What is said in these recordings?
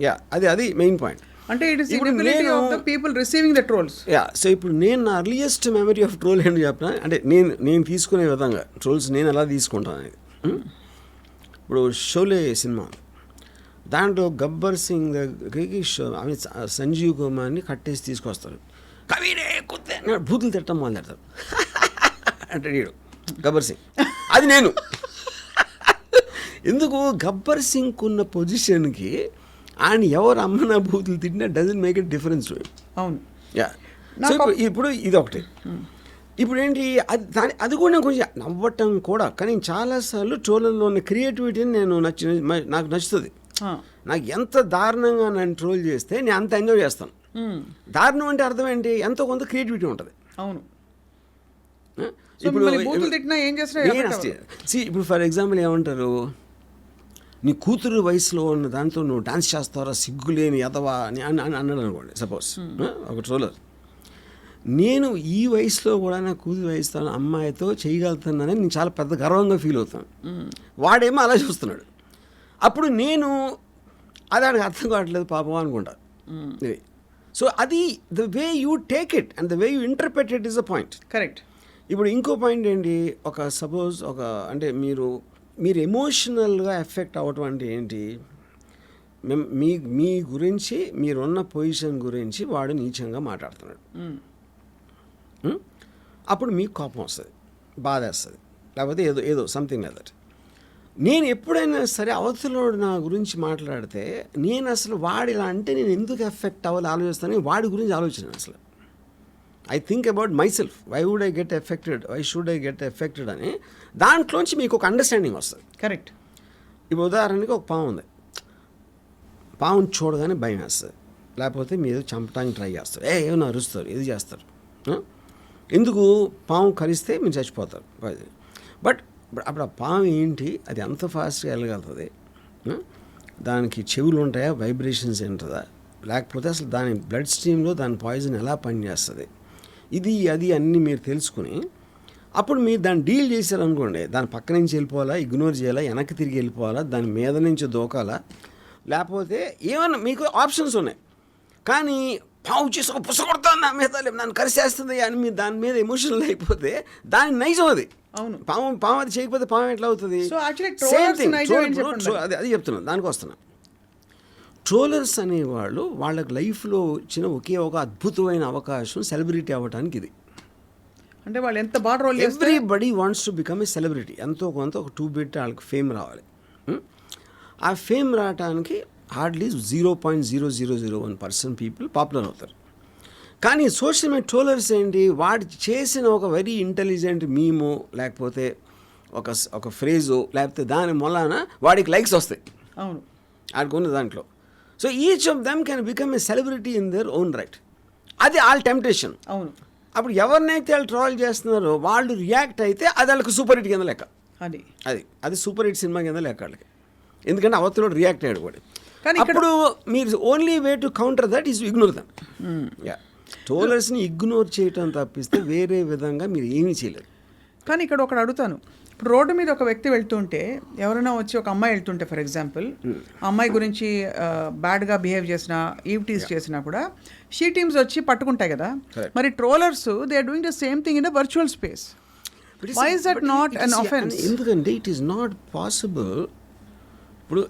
Yeah అది main point. అంటే it is inability of the people receiving the trolls. Yeah, so ఇప్పుడు నేను నా అర్లియస్ట్ మెమరీ ఆఫ్ ట్రోల్ ఏంటి చెప్పిన అంటే నేను తీసుకునే విధంగా ట్రోల్స్ నేను ఎలా తీసుకుంటాను అనేది. ఇప్పుడు షోలే సినిమా దాంట్లో గబ్బర్ సింగ్ దగ్గరికి సంజీవ్ కుమార్ని కట్టేసి తీసుకొస్తారు. కవినే కుత్తే బూతులు తిట్టడం మొదలెడతారు అంటే వీడు గబ్బర్ సింగ్, అది నేను. ఎందుకు గబ్బర్ సింగ్ ఉన్న పొజిషన్కి ఆయన ఎవరు అమ్మన బూతులు తిట్టినా doesn't make it difference to him. అవును. యా, సో ఇప్పుడు ఇది ఒకటి. ఇప్పుడు ఏంటి అది కూడా నేను కొంచెం నవ్వటం కూడా, కానీ చాలాసార్లు ట్రోలర్లో ఉన్న క్రియేటివిటీని నాకు నచ్చుతుంది. నాకు ఎంత దారుణంగా నన్ను ట్రోల్ చేస్తే నేను అంత ఎంజాయ్ చేస్తాను. దారుణం అంటే అర్థం ఏంటి, ఎంతో కొంత క్రియేటివిటీ ఉంటుంది. అవును. ఇప్పుడు ఇప్పుడు ఫర్ ఎగ్జాంపుల్ ఏమంటారు, నీ కూతురు వయసులో ఉన్న దాంతో నువ్వు డాన్స్ చేస్తావరా సిగ్గులేని ఎదవా అని అన్నాడు అనుకోండి సపోజ్ ఒక ట్రోలర్. నేను ఈ వయసులో కూడా నా కూతురు వయసుతో అమ్మాయితో చేయగలుగుతున్నానని నేను చాలా పెద్ద గర్వంగా ఫీల్ అవుతాను. వాడేమో అలా చూస్తున్నాడు. అప్పుడు నేను అది ఆయనకు అర్థం కావట్లేదు పాపం అనుకుంటా. సో అది the way you take it and the way you interpret it is a point. Correct. ఇప్పుడు ఇంకో పాయింట్ ఏంటి, సపోజ్ అంటే మీరు ఎమోషనల్గా ఎఫెక్ట్ అవ్వటం అంటే ఏంటి, మీ గురించి మీరున్న పొజిషన్ గురించి వాడు నీచంగా మాట్లాడుతున్నాడు. అప్పుడు మీకు కోపం వస్తుంది, బాధ వేస్తుంది, లేకపోతే ఏదో సంథింగ్ లైక్ దట్. నేను ఎప్పుడైనా సరే అవతలోడు నా గురించి మాట్లాడితే నేను అసలు వాడు ఇలా అంటే నేను ఎందుకు ఎఫెక్ట్ అవ్వాలి ఆలోచిస్తాను, వాడి గురించి ఆలోచన అసలు. I think about myself, why would I get affected, why should I get affected అని దాంట్లోంచి మీకు ఒక అండర్స్టాండింగ్ వస్తుంది. కరెక్ట్. ఇప్పుడు ఉదాహరణకి ఒక పాము ఉంది, పాముని చూడగానే భయం వేస్తుంది, లేకపోతే మీరు చంపడానికి ట్రై చేస్తారు, ఏమైనా అరుస్తారు, ఇది చేస్తారు. ఎందుకు, పాము కరిస్తే మీరు చచ్చిపోతారు. బట్ అప్పుడు ఆ పాము ఏంటి, అది అంత ఫాస్ట్గా వెళ్ళగలుగుతుంది, దానికి చెవులు ఉంటాయా, వైబ్రేషన్స్ ఉంటుందా, లేకపోతే అసలు దాని బ్లడ్ స్ట్రీమ్లో దాని పాయిజన్ ఎలా పనిచేస్తుంది, ఇది అది అన్నీ మీరు తెలుసుకుని అప్పుడు మీరు దాన్ని డీల్ చేశారనుకోండి, దాని పక్క నుంచి వెళ్ళిపోవాలా, ఇగ్నోర్ చేయాలా, వెనక్కి తిరిగి వెళ్ళిపోవాలా, దాని మీద నుంచి దూకాలా, లేకపోతే ఏమన్నా మీకు ఆప్షన్స్ ఉన్నాయి. కానీ పావు చేసి ఒక పుసకొడతాను నా మీద, నన్ను కరిసేస్తుంది అని మీరు దాని మీద ఎమోషనల్ అయిపోతే దాని నైజం అది. అవును. పాము అది చేయకపోతే పాము ఎట్లా అవుతుంది? అది చెప్తున్నాను, దానికి వస్తున్నాను. ట్రోలర్స్ అనేవాళ్ళు వాళ్ళకి లైఫ్లో వచ్చిన ఒకే ఒక అద్భుతమైన అవకాశం సెలబ్రిటీ అవ్వడానికి. ఇది అంటే వాళ్ళు ఎంత బాగా రోల్ చేస్తారు. Everybody wants to become a celebrity. ఎంతో కొంత ఒక 2 బిట్ వాళ్ళకి ఫేమ్ రావాలి. ఆ ఫేమ్ రావడానికి హార్డ్లీ 0.0001% పీపుల్ పాపులర్ అవుతారు. కానీ సోషల్ మీడియా ట్రోలర్స్ ఏంటి, వాడు చేసిన ఒక వెరీ ఇంటెలిజెంట్ మీమో లేకపోతే ఒక ఫ్రేజో లేకపోతే దాని మూలాన వాడికి లైక్స్ వస్తాయి. అవును, ఆడుకున్న దాంట్లో. So each of them can become a celebrity in their own right. అది వాళ్ళ టెంప్టేషన్. అవును. అప్పుడు ఎవరినైతే వాళ్ళు ట్రోల్ చేస్తున్నారో వాళ్ళు రియాక్ట్ అయితే అది వాళ్ళకి సూపర్ హిట్ కింద లెక్క. అది సూపర్ హిట్ సినిమా కింద లెక్క వాళ్ళకి. ఎందుకంటే అవతలో రియాక్ట్ అయ్యాడు కూడా. అప్పుడు మీరు only way to counter that is ignore them. ట్రోలర్స్ని ఇగ్నోర్ చేయటం తప్పిస్తే వేరే విధంగా మీరు ఏమీ చేయలేరు. కానీ ఇక్కడ ఒకటి అడుగుతాను, ఇప్పుడు రోడ్డు మీద ఒక వ్యక్తి వెళ్తుంటే, ఎవరైనా వచ్చి ఒక అమ్మాయి వెళ్తుంటే ఫర్ ఎగ్జాంపుల్, ఆ అమ్మాయి గురించి బ్యాడ్గా బిహేవ్ చేసినా, ఈవ్టీస్ చేసినా కూడా షీ టీమ్స్ వచ్చి పట్టుకుంటాయి కదా. మరి trollers they are doing the same thing in a virtual space. Why is that not an offence? ఎందుకంటే ఇట్ ఈస్ నాట్ పాసిబుల్.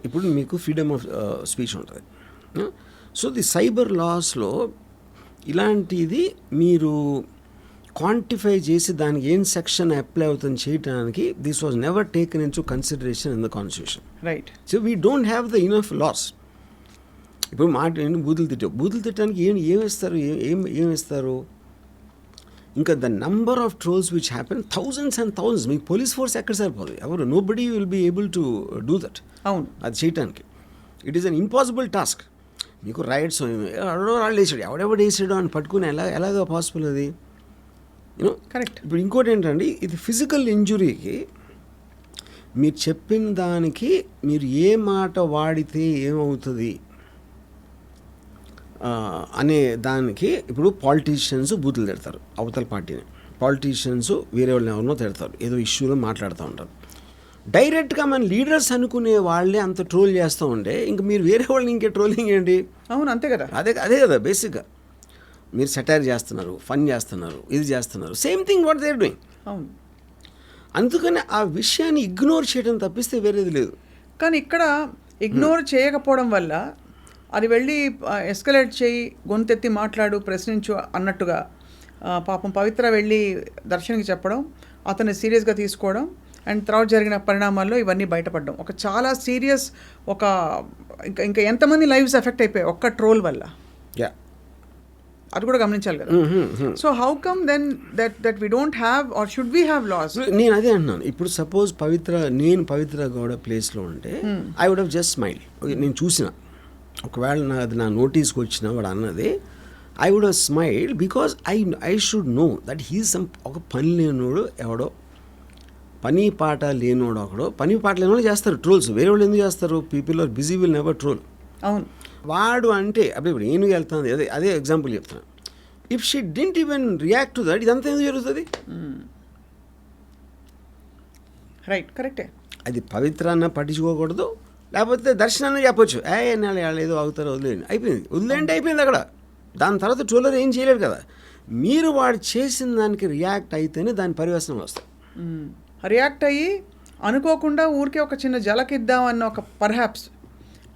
ఇప్పుడు మీకు ఫ్రీడమ్ ఆఫ్ స్పీచ్ ఉంటుంది. సో ది సైబర్ లాస్లో ఇలాంటిది మీరు క్వాంటిఫై చేసి దానికి ఏం సెక్షన్ అప్లై అవుతుంది చేయడానికి this was never taken into consideration in the constitution. Right. So we don't have the enough laws. ఇప్పుడు బూతులు తిట్టడానికి ఏం ఇస్తారు? ఇంకా the number of trolls which happen thousands and thousands. మీకు పోలీస్ ఫోర్స్ ఎక్కడ సరిపోదు, ఎవరు nobody will be able to do that. అవును, అది చేయటానికి it is an impossible task. మీకు రైట్స్ వాళ్ళు వేసాడు, ఎవడెవడు వేసాడు అని పట్టుకుని ఎలాగ పాసిబుల్ అది? యూనో. కరెక్ట్. ఇప్పుడు ఇంకోటి ఏంటంటే, ఇది ఫిజికల్ ఇంజురీకి మీరు చెప్పిన దానికి మీరు ఏ మాట వాడితే ఏమవుతుంది అనే దానికి, ఇప్పుడు పాలిటీషియన్స్ బూతులు తిడతారు అవతల పార్టీని, పాలిటీషియన్స్ వేరే వాళ్ళని ఎవరినో తిడతారు, ఏదో ఇష్యూలో మాట్లాడుతూ ఉంటారు. డైరెక్ట్గా మన లీడర్స్ అనుకునే వాళ్ళే అంత ట్రోల్ చేస్తూ ఉంటే ఇంక మీరు వేరే వాళ్ళని ఇంకే ట్రోలింగ్ ఏంటి? అవును, అంతే కదా. అదే కదా బేసిక్గా. మీరు సెటైర్ చేస్తున్నారు, ఫన్ చేస్తున్నారు, ఇది చేస్తున్నారు, same thing what they are doing. అవును, అందుకని ఆ విషయాన్ని ఇగ్నోర్ చేయడం తప్పిస్తే వేరేది లేదు. కానీ ఇక్కడ ఇగ్నోర్ చేయకపోవడం వల్ల అది వెళ్ళి ఎస్కలేట్ చేయి, గొంతెత్తి మాట్లాడు, ప్రశ్నించు అన్నట్టుగా పాపం పవిత్ర వెళ్ళి దర్శన్కి చెప్పడం, అతన్ని సీరియస్గా తీసుకోవడం, అండ్ తర్వాత జరిగిన పరిణామాల్లో ఇవన్నీ బయటపడడం ఒక చాలా సీరియస్ ఇంకా ఎంతమంది లైవ్స్ ఎఫెక్ట్ అయిపోయాయి ఒక్క ట్రోల్ వల్ల. యా, అది కూడా గమనించాలి కదా. So how come then that we don't have or should we have laws? నేను అదే అంటున్నాను. ఇప్పుడు సపోజ్ నేను పవిత్ర గౌడ ప్లేస్లో ఉంటే I would have just smile. నేను చూసిన ఒకవేళ అది నా నోటీస్కి వచ్చిన వాడు అన్నది, I would have smile because I should know that he's ఒక పని లేనోడు ఎవడో, పని పాట లేనోడు ఒకడో. పని పాట లేనోడు చేస్తారు ట్రోల్స్, వేరే వాళ్ళు ఎందుకు చేస్తారు? People are busy, will never troll. అవును, వాడు అంటే అప్పుడు ఇప్పుడు నేను వెళ్తాను, అదే ఎగ్జాంపుల్ చెప్తాను. If she didn't even react to that, ఇదంతా ఎందుకు జరుగుతుంది? రైట్, కరెక్టే. అది పవిత్రాన్న పట్టించుకోకూడదు, లేకపోతే దర్శనాన్ని చెప్పొచ్చు, వాళ్ళు ఏదో అవుతారో వదిలేండి, అయిపోయింది. వదిలేంటే అయిపోయింది అక్కడ. దాని తర్వాత ట్రోలర్ ఏం చేయలేరు కదా. మీరు వాడు చేసిన దానికి రియాక్ట్ అయితేనే దాని పరివేశనం వస్తాయి. రియాక్ట్ అయ్యి అనుకోకుండా ఊరికే ఒక చిన్న జలకిద్దామన్న ఒక పర్హాప్స్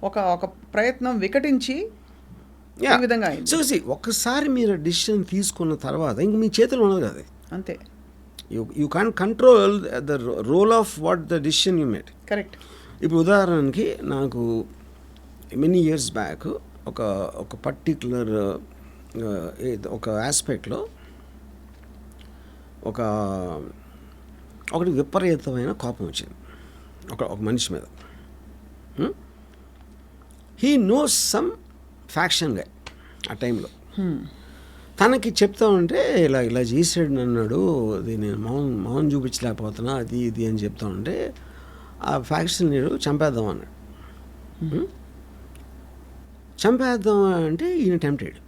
ఒక ప్రయత్నం వికటించి ఈ విధంగా అయింది. చూసి ఒక్కసారి మీరు డిసిషన్ తీసుకున్న తర్వాత ఇంక మీ చేతిలో ఉన్నది కదా, అంతే. You can control the role of what the decision you made. Correct. ఇప్పుడు ఉదాహరణకి నాకు మెనీ ఇయర్స్ బ్యాక్ ఒక పర్టిక్యులర్ ఒక ఆస్పెక్ట్లో ఒకటి విపరీతమైన కోపం వచ్చింది ఒక మనిషి మీద. హీ నోస్ సమ్ ఫ్యాక్షన్ గా ఆ టైంలో. తనకి చెప్తా ఉంటే ఇలా చేసాడు అన్నాడు, అది నేను మౌన్ చూపించలేకపోతున్నా, అది ఇది అని చెప్తా ఉంటే ఆ ఫ్యాక్షన్ లీడు చంపేద్దాం అన్నాడు. చంపేద్దాం అంటే ఈయన టెంప్టెడ్.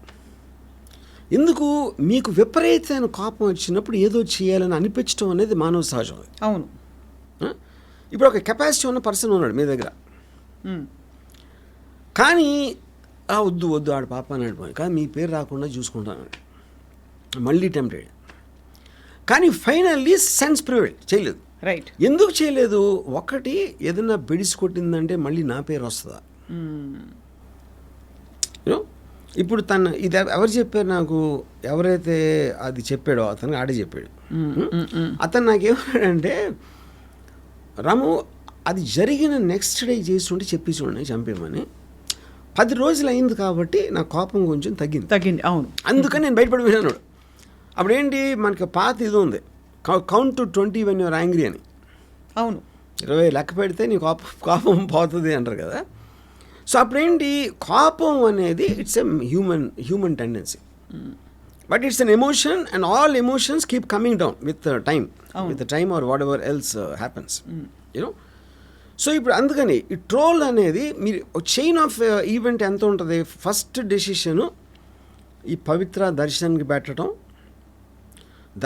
ఎందుకు? మీకు విపరీతమైన కోపం వచ్చినప్పుడు ఏదో చేయాలని అనిపించడం అనేది మానవ సహజం. అవును. ఇప్పుడు ఒక కెపాసిటీ ఉన్న పర్సన్ ఉన్నాడు మీ దగ్గర, కానీ వద్దు ఆడు పాప అన్నాడు, కానీ మీ పేరు రాకుండా చూసుకుంటాను, మళ్ళీ టెంప్టెడ్. కానీ ఫైనల్లీ సెన్స్ ప్రివైల్ చేయలేదు. రైట్. ఎందుకు చేయలేదు? ఒకటి, ఏదైనా బెడిసి కొట్టిందంటే మళ్ళీ నా పేరు వస్తుందా? యూనో, ఇప్పుడు ఇది ఎవరు చెప్పారు నాకు? ఎవరైతే అది చెప్పాడో అతను ఆడే చెప్పాడు. అతను నాకేమన్నాడంటే, రాము అది జరిగిన నెక్స్ట్ డే చేస్తుంటే చెప్పి చూడండి చంపేమని. 10 రోజులు అయింది కాబట్టి నా కోపం కొంచెం తగ్గింది. అవును, అందుకని నేను బయటపడిపోయినాను. అప్పుడేంటి, మనకి పాత ఇది ఉంది, count to 20 when you are angry అని. అవును, 20 లెక్క పెడితే నీ కోపం పోతుంది అంటారు కదా. సో అప్పుడేంటి, కోపం అనేది it's a human tendency, but it's an emotion and all emotions keep coming down with time or whatever else happens, you know. So ఇప్పుడు అందుకని ఈ ట్రోల్ అనేది మీరు చైన్ ఆఫ్ ఈవెంట్ ఎంత ఉంటుంది. ఫస్ట్ డెసిషను ఈ పవిత్ర దర్శనానికి పెట్టడం,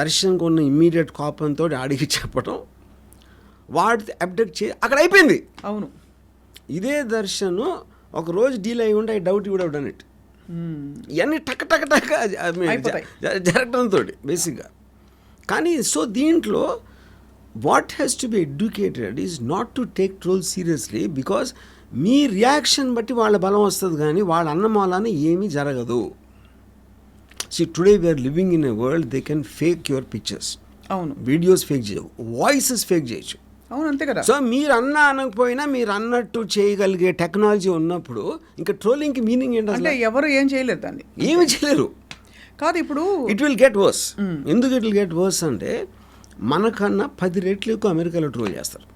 దర్శనంకి ఉన్న ఇమ్మీడియట్ కోపంతో ఆడికి చెప్పడం, వాడి అప్డేట్ అక్కడ అయిపోయింది. అవును. ఇదే దర్శనం ఒక రోజు డీల్ అయి ఉంటే I doubt you would have done it. ఇవన్నీ టక్ జరగడంతో బేసిక్గా. కానీ సో దీంట్లో what has to be educated is not to take troll seriously, because మీ రియాక్షన్ బట్టి వాళ్ళ బలం వస్తుంది, కానీ వాళ్ళ అన్నమాలాన ఏమీ జరగదు. See, today we are living in a world they can fake your pictures. అవును. వీడియోస్ ఫేక్ చేయవు, వాయిసెస్ ఫేక్ చేయొచ్చు. అవును, అంతే కదా. సో మీరు అనకపోయినా మీరు అన్నట్టు చేయగలిగే టెక్నాలజీ ఉన్నప్పుడు ఇంకా ట్రోలింగ్కి మీనింగ్ ఏంటంటే, అంటే ఎవరు ఏం చేయలేరు, దాన్ని ఏమి చేయలేరు. కాదు, ఇప్పుడు ఇట్ విల్ గెట్ వర్స్. ఎందుకు ఇట్ విల్ గెట్ వర్స్ అంటే, మనకన్నా 10 రెట్లు ఎక్కువ అమెరికాలో ట్రోల్ చేస్తారు.